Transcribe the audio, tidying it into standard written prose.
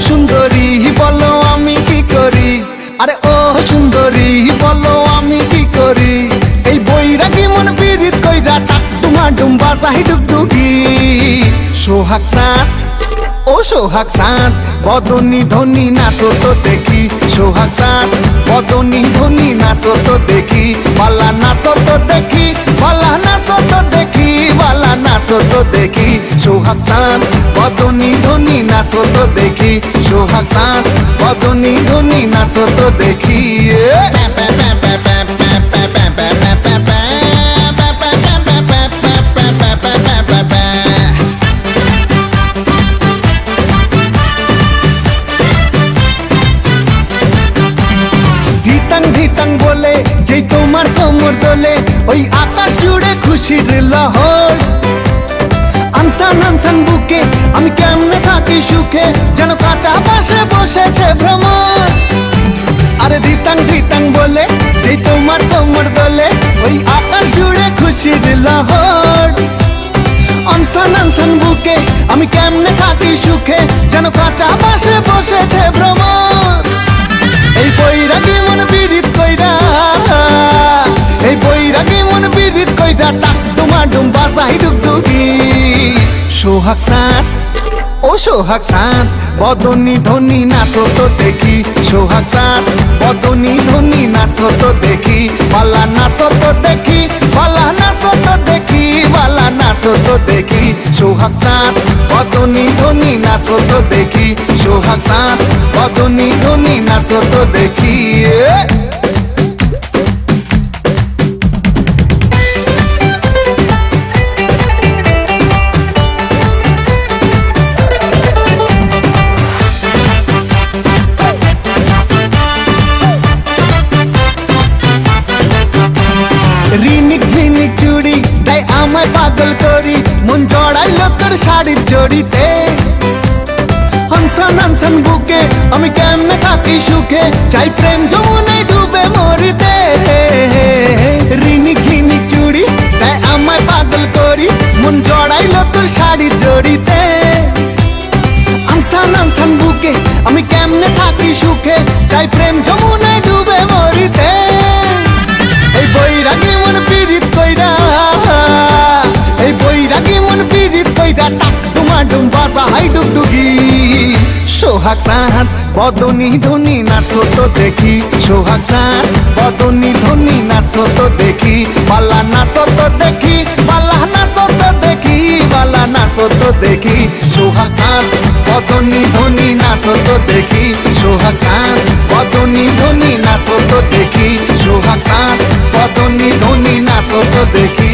সুন্দরী বলো আমি কি করি, আরে ও সুন্দরী বলো আমি কি করি, এই বৈরাগী মন পীড়িত কইরা টাক টুমা ডুম্বা চাহি ডুগডুগি। সোহাগ চাঁদ ও সোহাগ চাঁদ বদনী ধনী নাচো তো দেখি, সোহাগ চাঁদ বদনী ধনী নাচো তো দেখি, বালা নাচো তো দেখি, বালা নাচো তো দেখি, বালা নাচো তো দেখি, সোহাগ চাঁদ বদনী ধনী নাচো তো দেখি, সোহাগ চাঁদ বদনী ধনী নাচো তো দেখি। ধিতাং বলে যেই তোমার কোমর দোলে, ওই আকাশ জুড়ে খুশির লহর। আনসান আনসান বুকে আমি কেমনে থাকি সুখে, যেন কাঁচা পাশে বসেছে ভ্রমর। আরে ধিতাং বলে যেই তোমার কোমর দোলে, ওই আকাশ জুড়ে খুশির লহর। আনসান আনসান বুকে আমি কেমনে থাকি সুখে, যেন কাঁচা পাশে বসেছে ভ্রমর। এই বৈরাগী মন পীড়িত কইরা, এই বৈরাগী মন পীড়িত কইরা টাক ডুমা ডুম্বা চাহি ডুগডুগি। সোহাগ চাঁদ ও সোহাগ চাঁদ বদনী ধনী নাচো তো দেখি, সোহাগ চাঁদ বদনী ধনী নাচো তো দেখি, বালা নাচো তো দেখি, বালা নাচো তো দেখি, বালা নাচো তো দেখি, সোহাগ চাঁদ বদনী ধনী নাচো তো দেখি, সোহাগ চাঁদ বদনী ধনী নাচো তো দেখি। রিনিক ঝিনিক চুড়ি তাই আমায় পাগল করি, মন জড়াইলো তোর শাড়ির জড়িতে। হানসান হানসান বুকে আমি কেমনে থাকি সুখে, চাই প্রেম যমুনায় ডুবে মরিতে। রিনিক ঝিনিক চুড়ি তাই আমায় পাগল করি, মন জড়াইলো তোর শাড়ির জড়িতে। হানসান হানসান বুকে আমি কেমনে থাকি সুখে, চাই প্রেম যমুনায় ডুবে মরিতে। এই বৈরাগী মন পীড়িত কইরা, এই বৈরাগী মন পীড়িত কইরা টাক ডুমা ডুম্বা চাহি ডুগডুগি। সোহাগ চাঁদ বদনী ধনী নাচো তো দেখি, সোহাগ চাঁদ বদনী ধনী নাচো তো দেখি, বালা নাচো তো দেখি, বালা নাচো তো দেখি, বালা নাচো তো দেখি, সোহাগ চাঁদ বদনী ধনী নাচো তো দেখি, সোহাগ চাঁদ বদনী ধনী নাচো তো দেখি, সোহাগ চাঁদ বদনী ধনী নাচো তো দেখি।